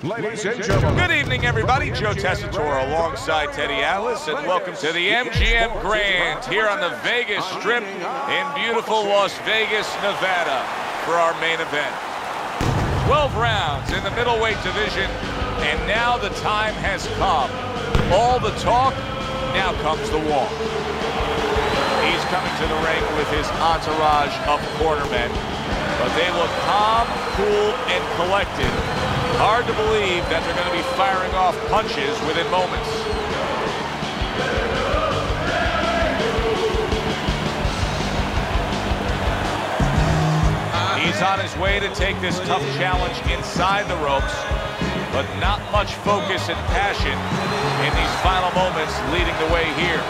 Ladies and gentlemen. Good evening, everybody. Joe Tessitore alongside Teddy Atlas, and welcome to the MGM Grand here on the Vegas Strip in beautiful Las Vegas, Nevada for our main event. 12 rounds in the middleweight division, and now the time has come. All the talk, now comes the walk. He's coming to the ring with his entourage of cornermen, but they look calm, cool, and collected. Hard to believe that they're going to be firing off punches within moments. He's on his way to take this tough challenge inside the ropes, but not much focus and passion in these final moments leading the way here.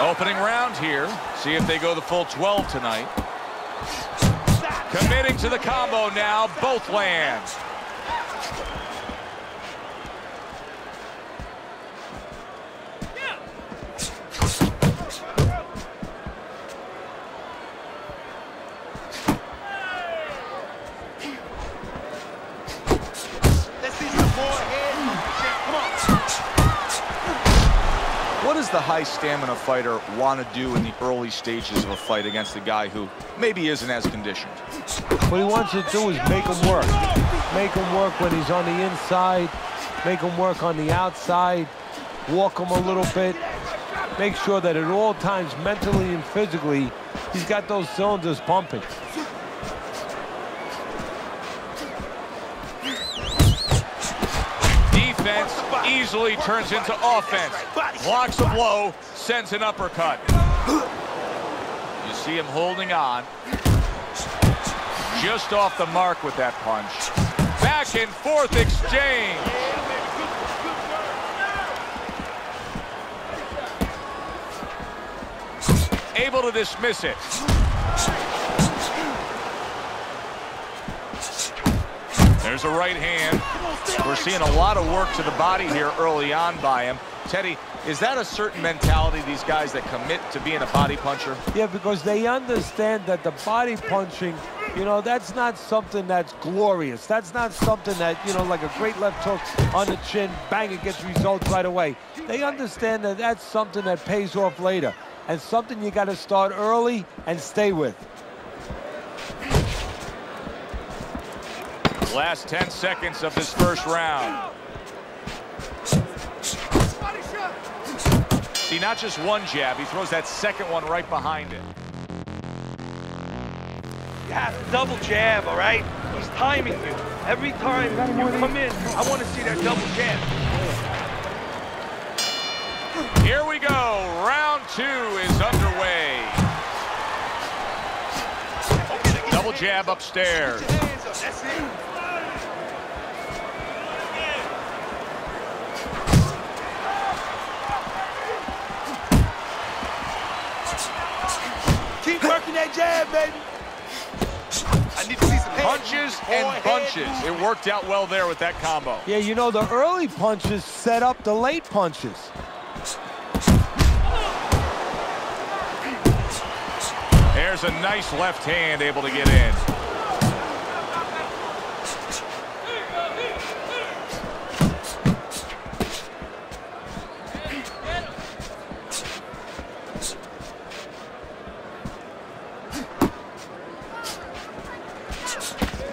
Opening round here. See if they go the full 12 tonight. Committing to the combo now. Both land. What does the high stamina fighter want to do in the early stages of a fight against a guy who maybe isn't as conditioned? What he wants to do is make him work. Make him work when he's on the inside. Make him work on the outside. Walk him a little bit. Make sure that at all times, mentally and physically, he's got those cylinders pumping. Defense easily turns into offense. Blocks a blow, sends an uppercut. You see him holding on. Just off the mark with that punch. Back and forth exchange. Able to dismiss it. There's a right hand. We're seeing a lot of work to the body here early on by him. Teddy, is that a certain mentality, these guys that commit to being a body puncher? Yeah, because they understand that the body punching, you know, that's not something that's glorious. That's not something that, you know, like a great left hook on the chin, bang, it gets results right away. They understand that that's something that pays off later, and something you got to start early and stay with. Last 10 seconds of this first round. See, not just one jab, he throws that second one right behind it. You have to double jab, all right? He's timing you. Every time you come in, I want to see that double jab. Here we go. Round 2 is underway. Double jab upstairs. That's it. Keep working that jab, baby. I need to see some punches and bunches. It worked out well there with that combo. Yeah, you know, the early punches set up the late punches. There's a nice left hand able to get in.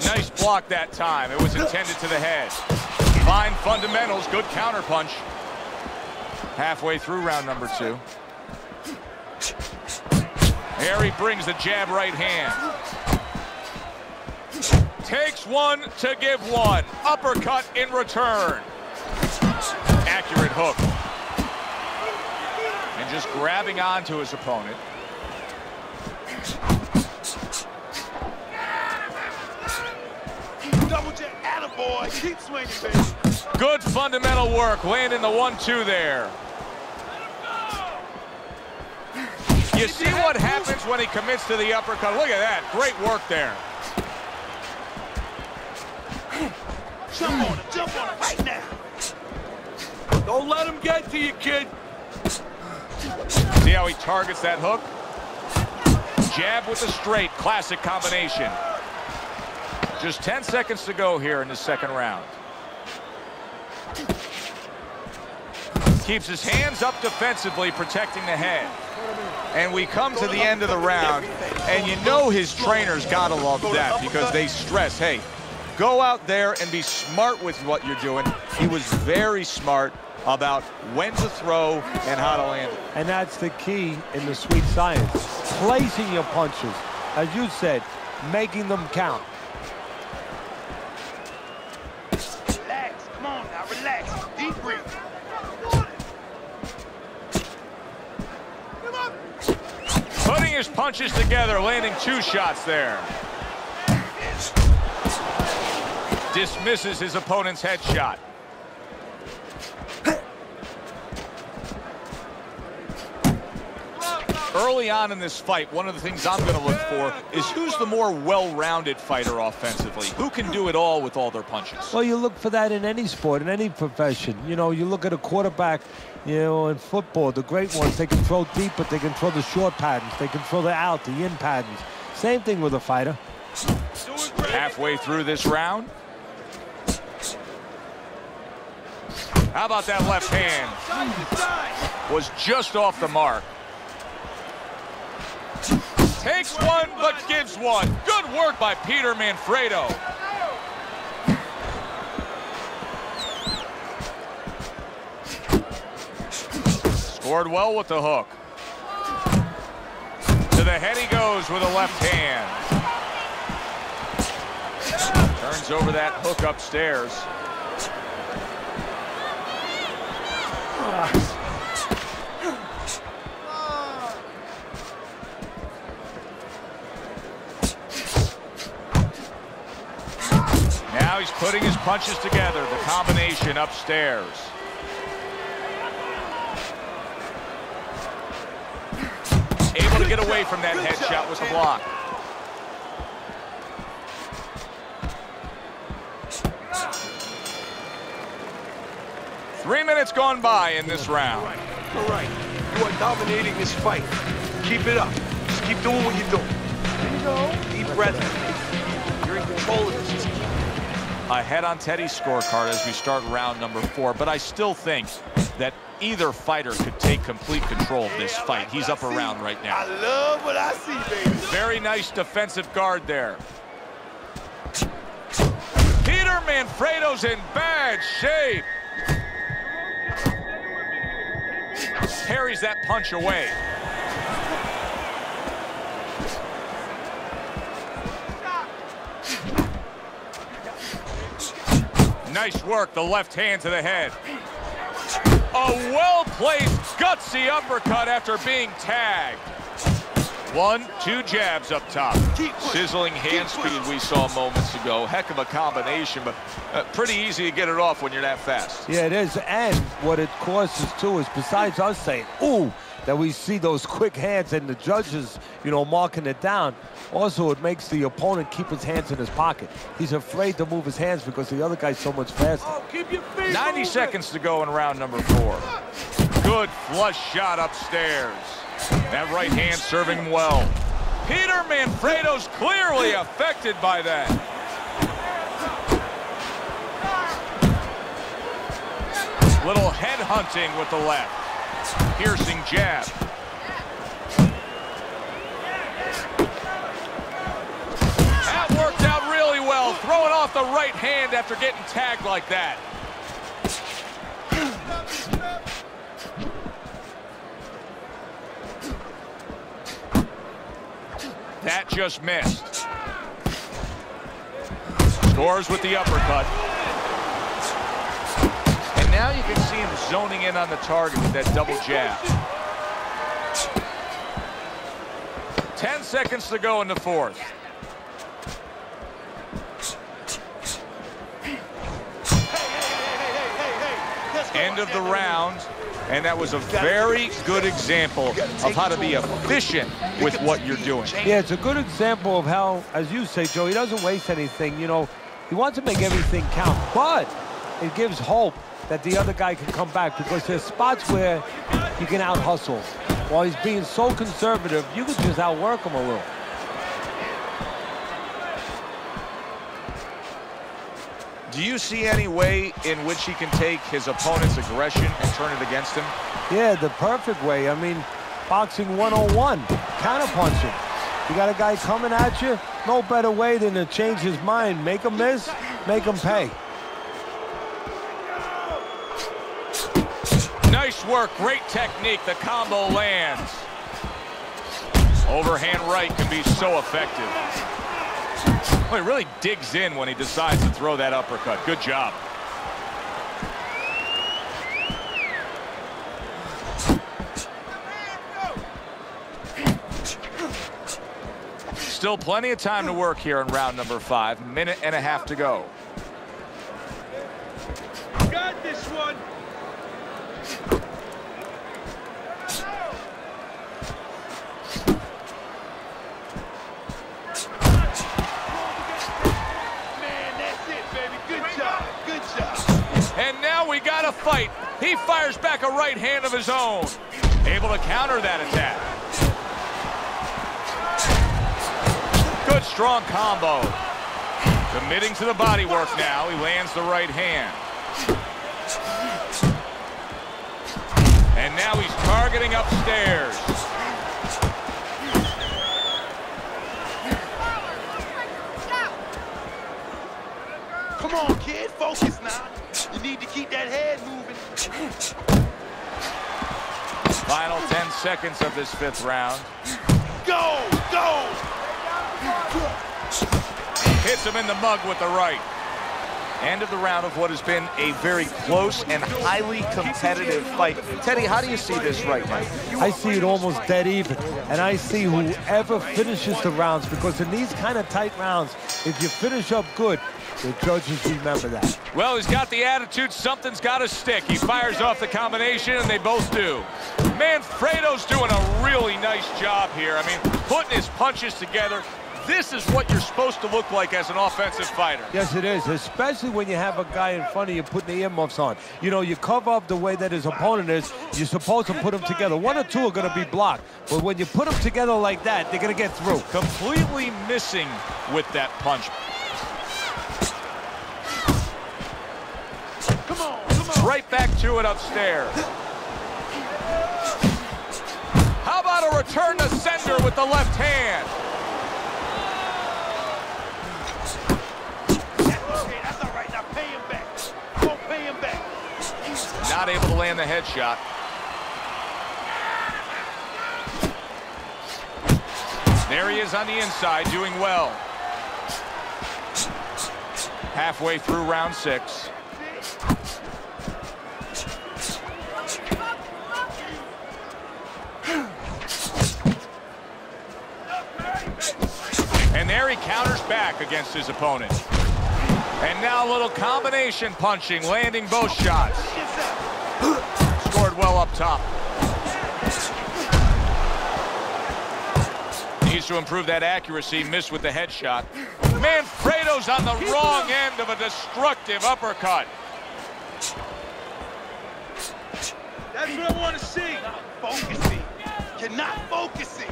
Nice block that time. It was intended to the head. Fine fundamentals, good counterpunch. Halfway through round number 2. Here he brings the jab right hand. Takes one to give one. Uppercut in return. Accurate hook. And just grabbing onto his opponent. double jab. Attaboy. Keep swinging, baby. Good fundamental work. Landing the 1-2 there. You see what happens when he commits to the uppercut. Look at that. Great work there. Jump on him right now. Don't let him get to you, kid. See how he targets that hook? Jab with the straight, classic combination. Just 10 seconds to go here in the second round. Keeps his hands up defensively, protecting the head. And we come to the end of the round, and you know his trainers gotta love that because they stress, hey, go out there and be smart with what you're doing. He was very smart about when to throw and how to land it. And that's the key in the sweet science. Placing your punches, as you said, making them count. Relax, come on now, relax. Deep breath. Putting his punches together, landing 2 shots there. Dismisses his opponent's headshot. Early on in this fight, one of the things I'm going to look for is who's the more well-rounded fighter offensively. Who can do it all with all their punches? Well, you look for that in any sport, in any profession. You know, you look at a quarterback, you know, in football, the great ones, they can throw deep, but they can throw the short patterns. They can throw the out, the in patterns. Same thing with a fighter. Halfway through this round. How about that left hand? Was just off the mark. Takes one, but gives one. Good work by Peter Manfredo. Scored well with the hook. To the head he goes with a left hand. Turns over that hook upstairs. Now he's putting his punches together, the combination upstairs. Able to get away from that headshot with the block. Three minutes gone by in this round. All right, you are dominating this fight. Keep it up. Just keep doing what you're doing. There you go. Deep breath. You're in control of this. Ahead on Teddy's scorecard as we start round number 4, but I still think that either fighter could take complete control of this fight. He's up around right now. I love what I see, baby. Very nice defensive guard there. Peter Manfredo's in bad shape. Parries that punch away. Nice work, the left hand to the head. A well-placed, gutsy uppercut after being tagged. 1, 2 jabs up top. Sizzling hand speed we saw moments ago. Heck of a combination, but pretty easy to get it off when you're that fast. Yeah, it is. And what it causes, too, is besides us saying, ooh, that we see those quick hands and the judges, you know, marking it down, also it makes the opponent keep his hands in his pocket. He's afraid to move his hands because the other guy's so much faster. Oh, keep your feet 90 moving. seconds to go in round number 4. Good flush shot upstairs. That right hand serving him well. Peter Manfredo's clearly affected by that. Little head hunting with the left. Piercing jab. That worked out really well. Throwing off the right hand after getting tagged like that. That just missed. Scores with the uppercut. And now you can see him zoning in on the target with that double jab. 10 seconds to go in the 4th. End of the round. And that was a very good example of how to be efficient with what you're doing. Yeah, it's a good example of how, as you say, Joe, he doesn't waste anything. You know, he wants to make everything count, but it gives hope that the other guy can come back because there's spots where he can out-hustle. While he's being so conservative, you could just outwork him a little. Do you see any way in which he can take his opponent's aggression and turn it against him? Yeah, the perfect way. I mean, boxing 101, counterpunching. You got a guy coming at you, no better way than to change his mind. Make him miss, make him pay. Nice work, great technique. The combo lands. Overhand right can be so effective. Well, he really digs in when he decides to throw that uppercut. Good job. Still plenty of time to work here in round number 5. Minute and a half to go. Got this one. Man, that's it, baby. Good job. Good job. And now we got a fight. He fires back a right hand of his own. Able to counter that attack. Good strong combo. Committing to the body work now. He lands the right hand. And now he's targeting upstairs. Come on, kid. Focus now. You need to keep that head moving. Final 10 seconds of this 5th round. Go! Go! Hits him in the mug with the right. End of the round of what has been a very close and highly competitive fight. Teddy, how do you see this right now? I see it almost dead even, and I see whoever finishes the rounds, because in these kind of tight rounds, if you finish up good, the judges remember that. Well, he's got the attitude, something's got to stick. He fires off the combination, and they both do. Manfredo's doing a really nice job here. I mean, putting his punches together. This is what you're supposed to look like as an offensive fighter. Yes, it is, especially when you have a guy in front of you putting the earmuffs on. You know, you cover up the way that his opponent is, you're supposed to put them together. 1 or 2 are going to be blocked, but when you put them together like that, they're going to get through. Completely missing with that punch. Come on, come on. Right back to it upstairs. How about a return to sender with the left hand? That's all right. Now pay him back. Don't pay him back. Not able to land the headshot. There he is on the inside, doing well. Halfway through round 6. And there he counters back against his opponent. And now a little combination punching, landing both shots. Scored well up top. Needs to improve that accuracy, missed with the headshot. Manfredo's on the wrong end of a destructive uppercut. That's what I want to see. Focusing. You're not focusing.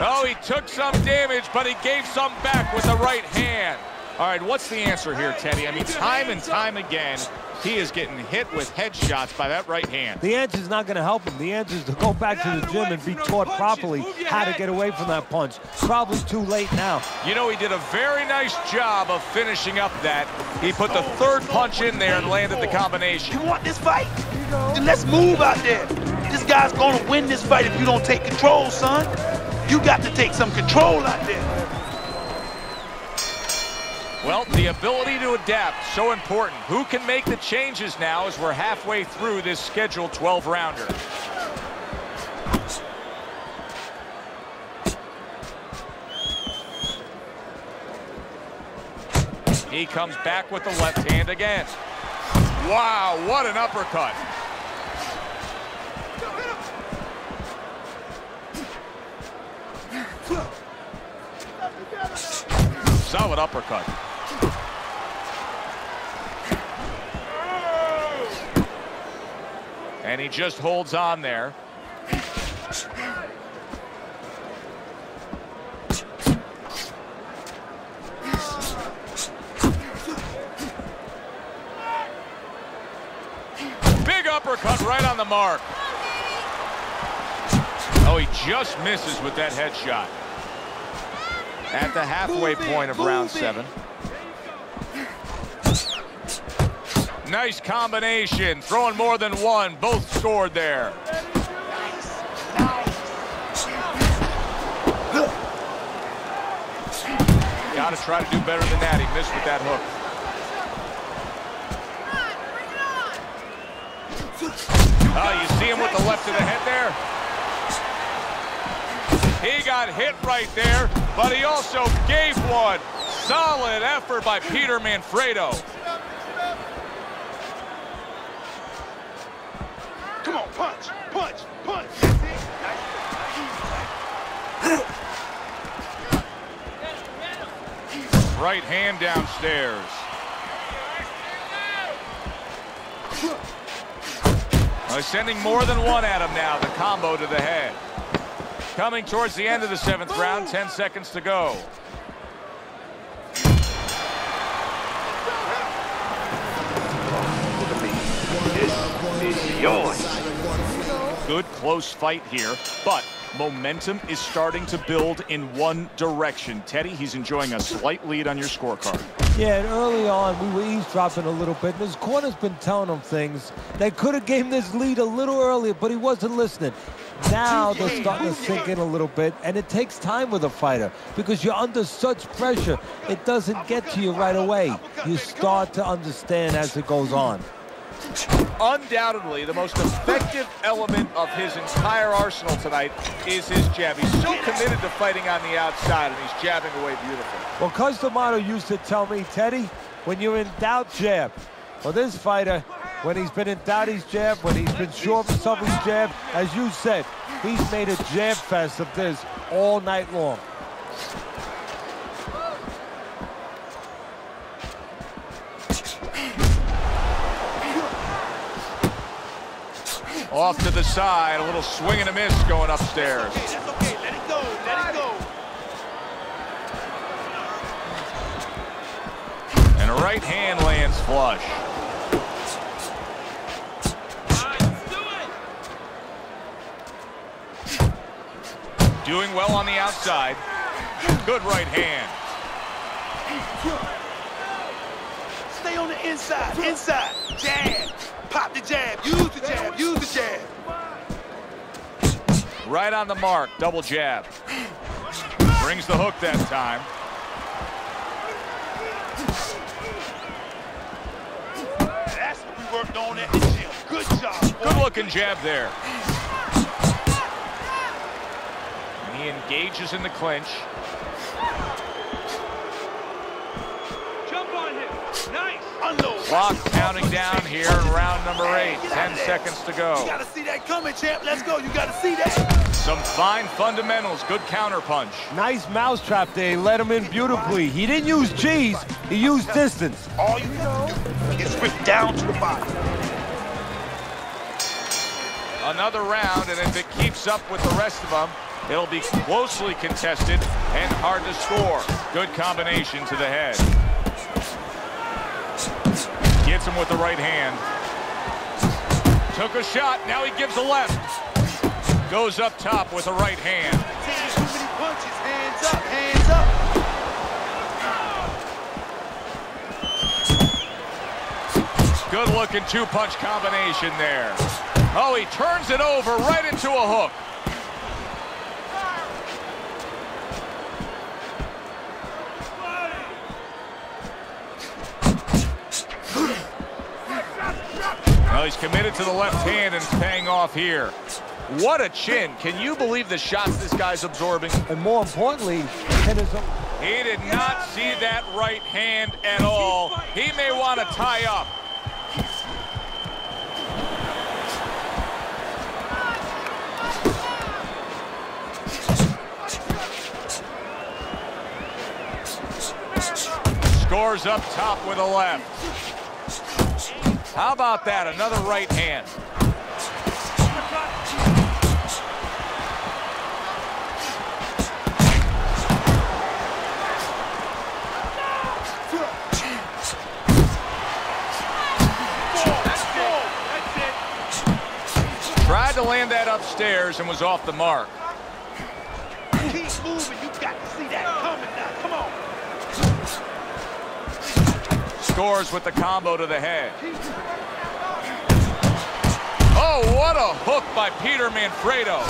Oh, he took some damage, but he gave some back with the right hand. All right, what's the answer here, Teddy? I mean, time and time again, he is getting hit with headshots by that right hand. The answer is not going to help him. The answer is to go back to the gym and be taught properly how to get away from that punch. Probably too late now. You know, he did a very nice job of finishing up that. He put the 3rd punch in there and landed the combination. You want this fight? Then let's move out there. This guy's going to win this fight if you don't take control, son. You got to take some control out there. Well, the ability to adapt, so important. Who can make the changes now as we're halfway through this scheduled 12-rounder? He comes back with the left hand again. Wow, what an uppercut. Solid uppercut. And he just holds on there. Big uppercut right on the mark. Oh, he just misses with that headshot. At the halfway point of round 7. Nice combination, throwing more than one. Both scored there. Got to try to do better than that. He missed with that hook. Oh, you see him with the left of the head there? He got hit right there, but he also gave one. Solid effort by Peter Manfredo. Come on, punch, punch, punch. Right hand downstairs. Well, sending more than one at him now, the combo to the head. Coming towards the end of the 7th round, 10 seconds to go. This is yours. Good close fight here, but momentum is starting to build in one direction. Teddy, he's enjoying a slight lead on your scorecard. Yeah, and early on, we were eavesdropping a little bit, and his corner's been telling him things. They could have gave him this lead a little earlier, but he wasn't listening. Now they're starting to sink in a little bit, and it takes time with a fighter because you're under such pressure. It doesn't get to you right away. You start to understand as it goes on. Undoubtedly, the most effective element of his entire arsenal tonight is his jab. He's so committed to fighting on the outside, and he's jabbing away beautifully. Well, Customato used to tell me, Teddy, when you're in doubt, jab. Well, this fighter, when he's been in doubt, he's jab. When he's been sure of himself, he's jab. As you said, he's made a jab fest of this all night long. Off to the side, a little swing and a miss going upstairs. Okay, that's okay. Let it go. Let it go. And a right hand lands flush. Doing well on the outside. Good right hand. Stay on the inside. Inside. Jab. Pop the jab. Use the jab. Use the jab. Right on the mark. Double jab. Brings the hook that time. That's what we worked on at the gym. Good job, boy. Good looking jab there. And he engages in the clinch. Jump on him. Nice. Unload. Clock counting down here in round number 8. 10 seconds to You go. gotta see that coming, champ. Let's go. You gotta see that. Some fine fundamentals. Good counter punch. Nice mousetrap there. He let him in beautifully. He didn't use cheese. He used distance. All you gotta do is whip down to the body. Another round, and if it keeps up with the rest of them, it'll be closely contested and hard to score. Good combination to the head. Gets him with the right hand. Took a shot, now he gives a left. Goes up top with a right hand. Taking too many punches. Hands up, hands up. Good looking 2-punch combination there. Oh, he turns it over right into a hook. Well, he's committed to the left hand and it's paying off here. What a chin. Can you believe the shots this guy's absorbing? And more importantly, He did not see that right hand at all. He may want to tie up. Scores up top with a left. How about that? Another right hand. Tried to land that upstairs and was off the mark. Keep moving. You got to see that coming now. Come on. Scores with the combo to the head. Oh, what a hook by Peter Manfredo.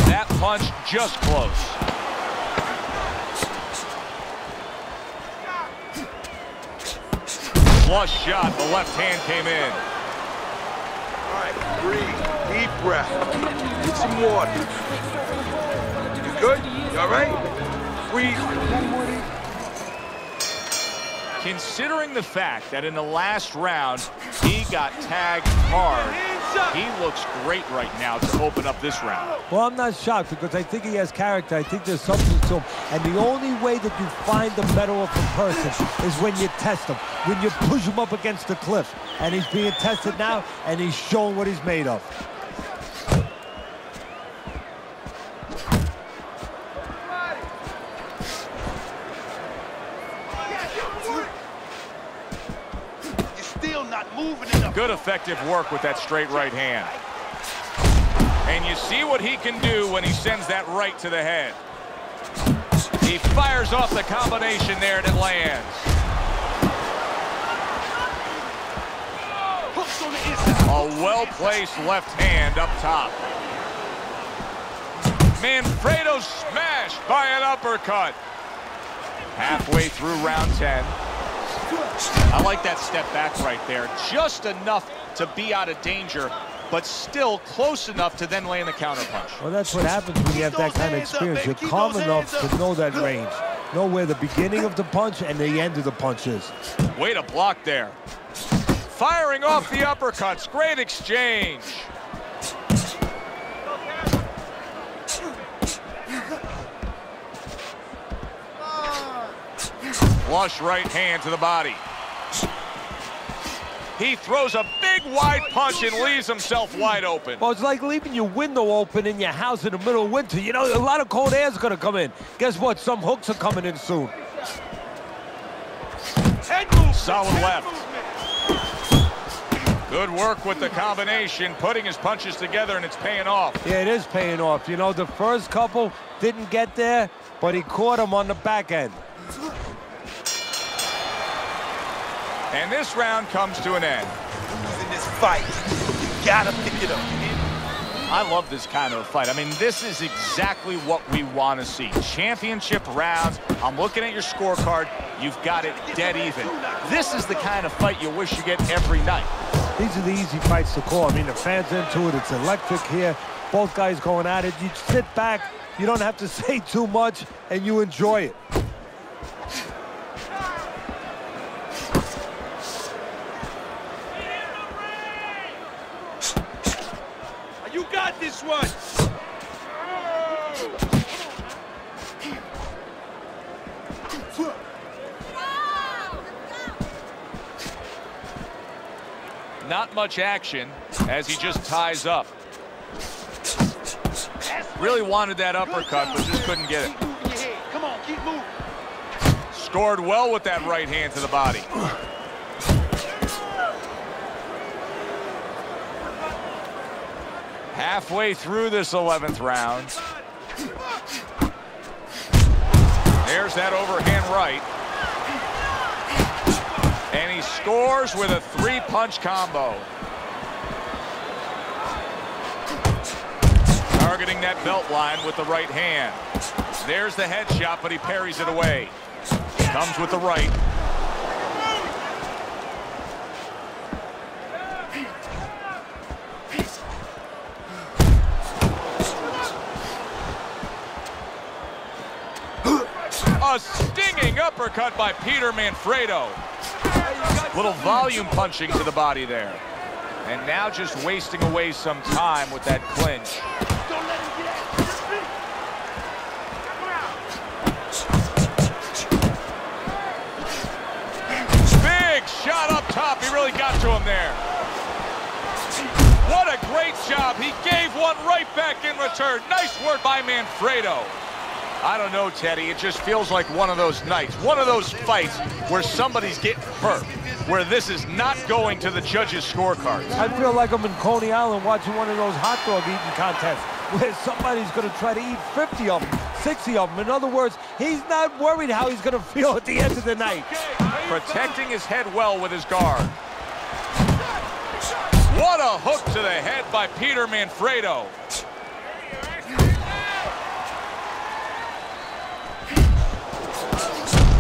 That punch just close. Flush shot, the left hand came in. All right, breathe, deep breath. Get some water. You good? You all right? Breathe. Considering the fact that in the last round, he got tagged hard, he looks great right now to open up this round. Well, I'm not shocked because I think he has character. I think there's something to him. And the only way that you find the better of a person is when you test him, when you push him up against the cliff. And he's being tested now, and he's showing what he's made of. Good effective work with that straight right hand. And you see what he can do when he sends that right to the head. He fires off the combination there and it lands. A well-placed left hand up top. Manfredo smashed by an uppercut. Halfway through round 10. I like that step back right there. Just enough to be out of danger, but still close enough to then land the counterpunch. Well, that's what happens when you have that kind of experience. You're calm enough to know that range. Know where the beginning of the punch and the end of the punch is. Way to block there. Firing off the uppercuts. Great exchange. Flush right hand to the body. He throws a big wide punch and leaves himself wide open. Well, it's like leaving your window open in your house in the middle of winter. You know, a lot of cold air is going to come in. Guess what? Some hooks are coming in soon. Solid left. Good work with the combination, putting his punches together, and it's paying off. Yeah, it is paying off. You know, the first couple didn't get there, but he caught him on the back end. And this round comes to an end. In this fight, you gotta pick it up. I love this kind of a fight. I mean, this is exactly what we want to see. Championship rounds. I'm looking at your scorecard. You've got it dead even. This is the kind of fight you wish you get every night. These are the easy fights to call. I mean, the fans into it. It's electric here. Both guys going at it. You sit back. You don't have to say too much, and you enjoy it. You got this one. Not much action as he just ties up. Really wanted that uppercut, but just couldn't get it. Come on, keep moving. Scored well with that right hand to the body. Halfway through this 11th round. There's that overhand right. And he scores with a 3-punch combo. Targeting that belt line with the right hand. There's the headshot, but he parries it away. Comes with the right. A stinging uppercut by Peter Manfredo. Little volume punching to the body there. And now just wasting away some time with that clinch. Big shot up top. He really got to him there. What a great job. He gave one right back in return. Nice work by Manfredo. I don't know, Teddy. It just feels like one of those nights, one of those fights where somebody's getting hurt, where this is not going to the judges' scorecards. I feel like I'm in Coney Island watching one of those hot dog eating contests where somebody's going to try to eat 50 of them, 60 of them. In other words, he's not worried how he's going to feel at the end of the night. Protecting his head well with his guard. What a hook to the head by Peter Manfredo.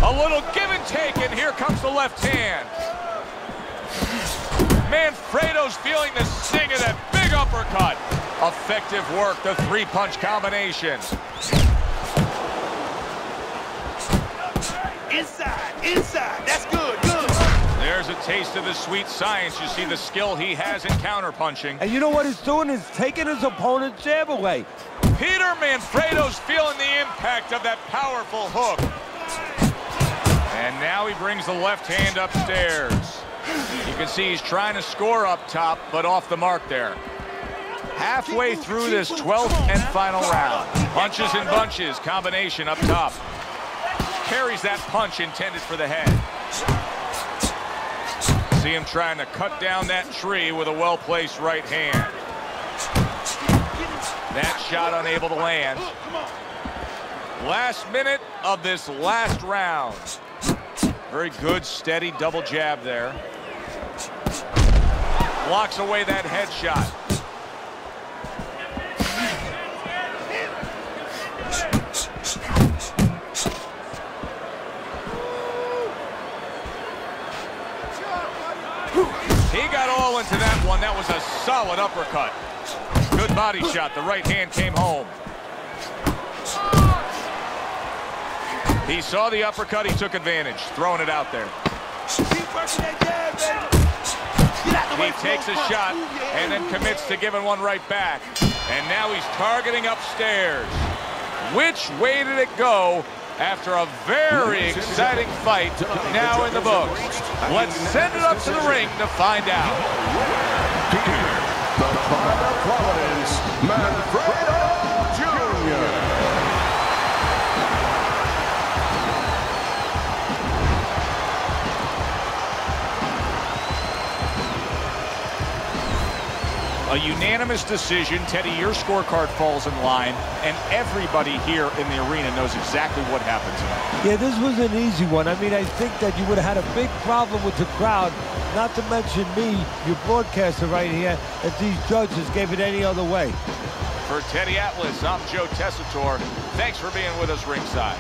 A little give and take, and here comes the left hand. Manfredo's feeling the sting of that big uppercut. Effective work, the three-punch combination. Inside, that's good, good. There's a taste of the sweet science. You see the skill he has in counterpunching. And you know what he's doing? He's taking his opponent's jab away. Peter Manfredo's feeling the impact of that powerful hook. And now he brings the left hand upstairs. You can see he's trying to score up top, but off the mark there. Halfway through this 12th and final round. Punches and bunches, combination up top. Carries that punch intended for the head. See him trying to cut down that tree with a well-placed right hand. That shot unable to land. Last minute of this last round. Very good, steady double jab there. Blocks away that headshot. He got all into that one. That was a solid uppercut. Good body shot. The right hand came home. He saw the uppercut. He took advantage, throwing it out there. He takes a shot and then commits to giving one right back. And now he's targeting upstairs. Which way did it go after a very exciting fight now in the books? Let's send it up to the ring to find out. Here, the pride of Providence, Manfredo Jr. A unanimous decision. Teddy, your scorecard falls in line, and everybody here in the arena knows exactly what happened tonight. Yeah, this was an easy one. I mean, I think that you would have had a big problem with the crowd, not to mention me, your broadcaster right here, if these judges gave it any other way. For Teddy Atlas, I'm Joe Tessitore. Thanks for being with us ringside.